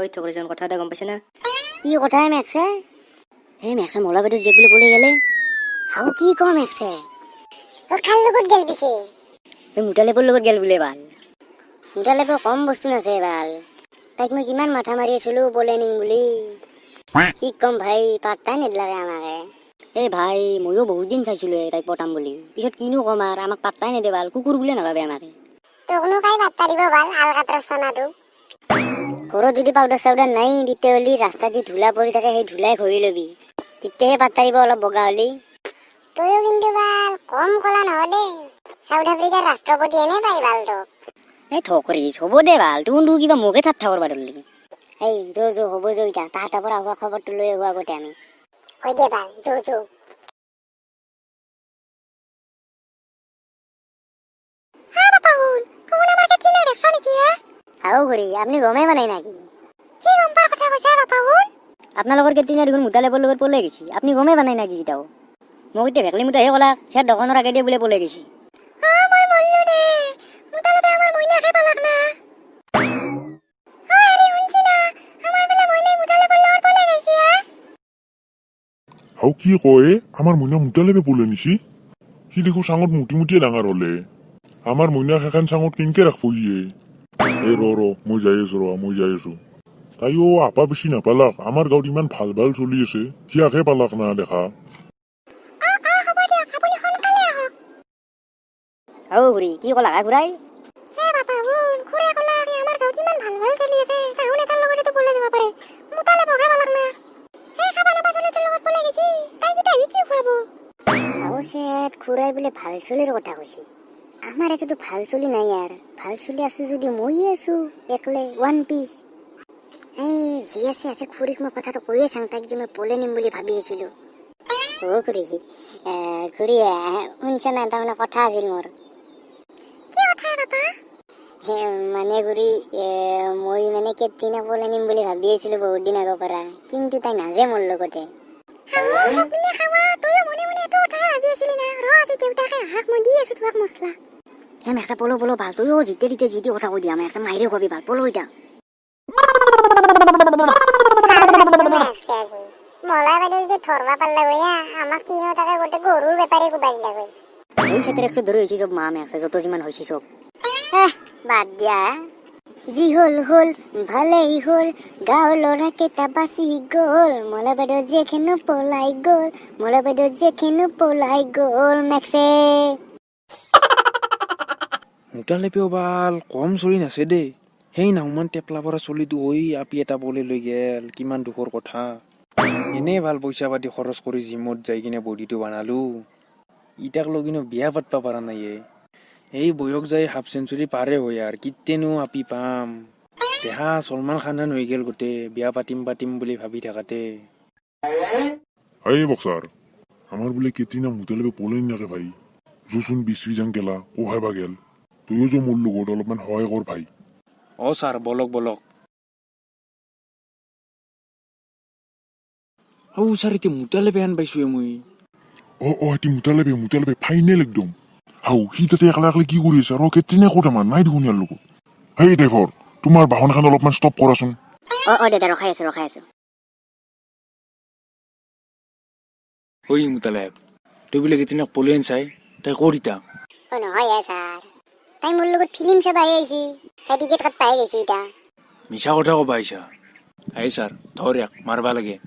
ওই তো করেছেন কথা গম পাইছে না? কি কথা মেক্সে? এই মেক্সে মলা বেদু জেক বলে বলে গেলে হাও কি কম মেক্সে ও খাল লগত গেল পিছে এই মুটালেপৰ লগত গেল বোলে বাল। মুটালেপে কম বস্তু নাছে বাল। তাইক মই কিমান মাথা মাৰি আছিলো বলে নিম বুলি। কি কম ভাই পাত্তাই নিদিলাকে আমাকে। এই ভাই ময়ো বহুত দিন চাইছিলো তাইক পটাম বুলি, পিছত কিনো কম আৰু আমাক পাত্তাই নেদে বাল, কুকুৰ বুলিয়ে নাভাবে আমাকে। তোকনো কাই পাত্তা দিব বাল আলকাট্ৰাছ চানাটো। ঘৰত যদি পাউডাৰ চাউডাৰ নাই তেতিয়াহ'লে ৰাস্তাত যি ধূলা পৰি থাকে সেই ধূলাই ঘঁহি ল'বি, তেতিয়াহে পাত্তা দিব অলপ বগা হ'লি। তইও কিন্তু বাল কম কলা নহয় দেই। চাউথ আফ্ৰিকাৰ ৰাষ্ট্ৰপতি এনে পাই বাল তোক। এই ঠকৰি হ'ব দে ভাল, তোৰ কিবা মোকে ঠাট্টা কৰিব ধৰিলি। এই যো হ'ব যো এতিয়া তাহাঁতৰ পৰা হোৱা খবৰটো লৈ হোৱা আগতে আমি হৈ দে বাল যো। আপনি গমেই পানাই নাকি? কি গম পাৰ কথা কৈছা বাপা হুন? আপোনালোকৰ কেইদিনা দেখোন মুটালেপৰ লগত পলাই গৈছি, আপুনি গমেই পানাই নাকি? এটাও মোক এতিয়া ভেকলি মুটাহে ক'লা সেই দোকানৰ আগেদি বোলে পলাই গৈছি। মই মল্লু দে মুটালেপে আমাৰ মইনাকে পালাক না। হেৰি শুনছি না আমাৰ বোলে মইনাই মুটালেপৰ লগত পলাই গৈছি। হাও কি কয় আমাৰ মইনা মুটালেপে পলে নিছি? সি দেখো চাঙত মুটিয়ে ডাঙৰ হলে আমাৰ মইনা সেখান চাঙত কেনকে ৰাখবো ইয়ে। এ ৰ মই যাই আছো তাইও আপা বেশি নাপালাক, আমাৰ গাঁৱত ইমান ভাল ভাল চলি আছে, সিয়াকে পালাক না দেখা। অ ঘুৰি কি ক'লা ঘূৰাই? হে বাপা হুন খুৰে ক'লা কি আমাৰ গাঁৱত ইমান ভাল ভাল চলি আছে, তাহুন এটাৰ লগতে পলাই যাব পাৰে, মুটালেপকে পালাক না। সেই খাবা নাপা চলিটোৰ লগত পলাই গৈছি, তাই কিটা কি খুৱাব? সেট খুৰাই বোলে ভাল চলিৰ কথা কৈছি। আমাৰ এটাতো ভাল চলি নাই আর, ভাল চলি আছো যদি মই আছো একলে ওয়ান পিস। এই যি আছে খুৰীক মই কথাটো কৈয়ে চাং, তাইক যে মই পলে নিম বুলি ভাবি আছিলো। অ খুৰী শুনছা না তাৰমানে কথা আছিল মোৰ। কি কথা বাপা? মানে খুৰী মই মানে কেইদিনা পলে নিম বুলি ভাবি আছিলো বহুত দিন আগৰ পৰা, কিন্তু তাই নাজে মোৰ লগতে। মেক্সা পলো ভাল, তইও যেতিয়া তেতিয়া যি কথা কৈ দিয়া মেক্সা মাহিৰে কবি ভাল পলো এতিয়া। মলা বাইদেউ যদি ধরবা পারলা গইয়া আমাক কিনো টাকা গোটে গরুর ব্যাপারে কুবাইলা গই। এই সেতের 100 ধরে হইছি সব মা মেক্সা যত যিমান হইছি সব। বাদ দিয়া যি হল হল ভালেই হল, গাঁৱৰ ল'ৰা কেইটা বাচি গ'ল, মলা বাইদেউ যেখেনো পলাই গ'ল, মলা বাইদেউ যেখেনো পলাই গ'ল। মেক্সে মুটালেপেও বাল কম চলি নাছে দেই। সেই নাওমান টেপলা পৰা চলিটো ঐ আপি এটা বলে লৈ গেল, কিমান দুখৰ কথা। এনে ভাল পইচা পাতি খৰচ কৰি জিমত যাই কিনে বডিটো বানালো, ইটাক লগিনো বিয়া পাতবা পাৰা নাই। এই বয়স যাই হাফ সেঞ্চুৰী পাৰে হয় আৰু কিতেনো আপি পাম। দেহা সলমান খান হৈ গেল গোটেই, বিয়া পাতিম বুলি ভাবি থাকাতে। এই বক্সার আমার বলে কেতিনা মুটালেপে পলে নাকে ভাই, জোচোন বিশ্রী যাং গেলা কোহাই বা গেল, তুইও যে মোৰ লগত অলপমান সহায় কৰ ভাই। অ ছাৰ বলক ও ছাৰ এতিয়া মুটালেপে আন পাইছোৱে মই। এটি মুটালেপে ফাইনেল একদম। হাও সি তাতে একলা কি কৰি আছে আৰু কেতিনা ক'ত আমাৰ নাই দেখোন ইয়াৰ লগত। হেই ড্ৰাইভাৰ তোমাৰ বাহনখন অলপমান ষ্টপ কৰাচোন। দাদা ৰখাই আছো। ঐ মুটালেপ তুই বোলে কেতিয়া পলিয়ান চাই তাই কৰিতা? নহয় ছাৰ, তাই মোৰ লগত ফিল্ম চাব আহিছি, তাই টিকেট কাট পাই গৈছি এতিয়া। মিছা কথা ক'বা আহিছা? এই ছাৰ ধৰ ইয়াক মাৰবা লাগে।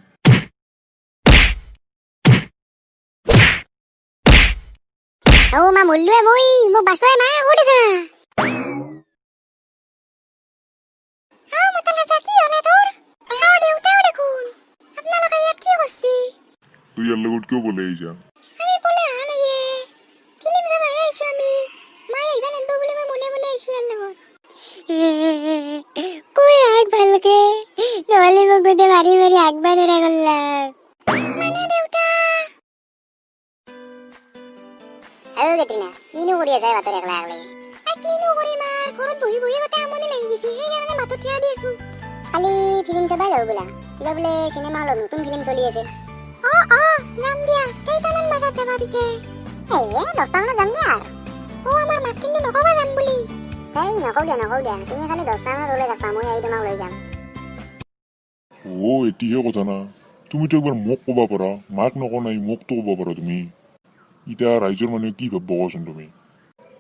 মা মল্লুৱে মই মোক বাচোৱাই মা ক'ত আছা? কি হলে তোৰ দেউতাও দেখোন, আপোনালোকে ইয়াত কি কৰছি? তুই ইয়াৰ লগত কিয় পলে আহিছা? আমি পলে অহা নাই, ফিল্ম চাব আহিছো আমি। মায়ে আহিবা নেদব বুলি মই মনে আহিছো ইয়াৰ লগত। কৈ আগ ভালকে, নহলে মোক গোটে মাৰি আগবা ধৰা গল্লাক। মানে দেউতা আৰু কেতিনা কিনো কৰি আছে বাটৰ একলা কিনো কৰিম আৰু ঘৰত বহি গোটে আমনি লাগি গৈছে, সেইকাৰণে বাটত থিয়া দি আছো। খালি ফিল্ম চাবা যাও বোলা, কিবা বোলে চিনেমা হলত নতুন ফিল্ম চলি আছে। যাম দিয়া, কেইটামান বজাত যাবা পিছে? 10টা মানত যাম দিয়া। আমাৰ মাক কিন্তু নকবা যাম বুলি। নকওঁ দিয়া, তুমি খালি 10টা মানত ওলাই যাবা, মই আহি তোমাক লৈ যাম। এটিহে কথা না তুমিতো একবাৰ মোক ক'বা পাৰা মাক নকওঁ নাই মোকতো ক'ব পাৰা তুমি এতিয়া ৰাইজৰ মানুহে কি ভাবব কোৱাচোন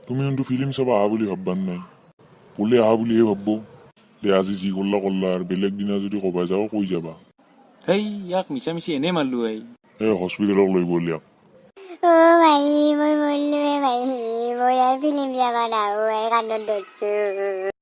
তুমি কিন্তু ফিল্ম চাবা আহা বুলি ভাববান নাই বলে আহা বুলিহে ভাবব দে আজি যি কৰলা কৰলা আৰু বেলেগ দিনা যদি ক'বা যাও কৈ যাবা সেই ইয়াক মিছা মিছি এনে মাৰলো হস্পিটেলক লৈ গ'ল ইয়াক ভাই মই মৰিলোৱে ভাই মই আৰু ফিল্ম চাবা নাহো কান্দত ধৰছো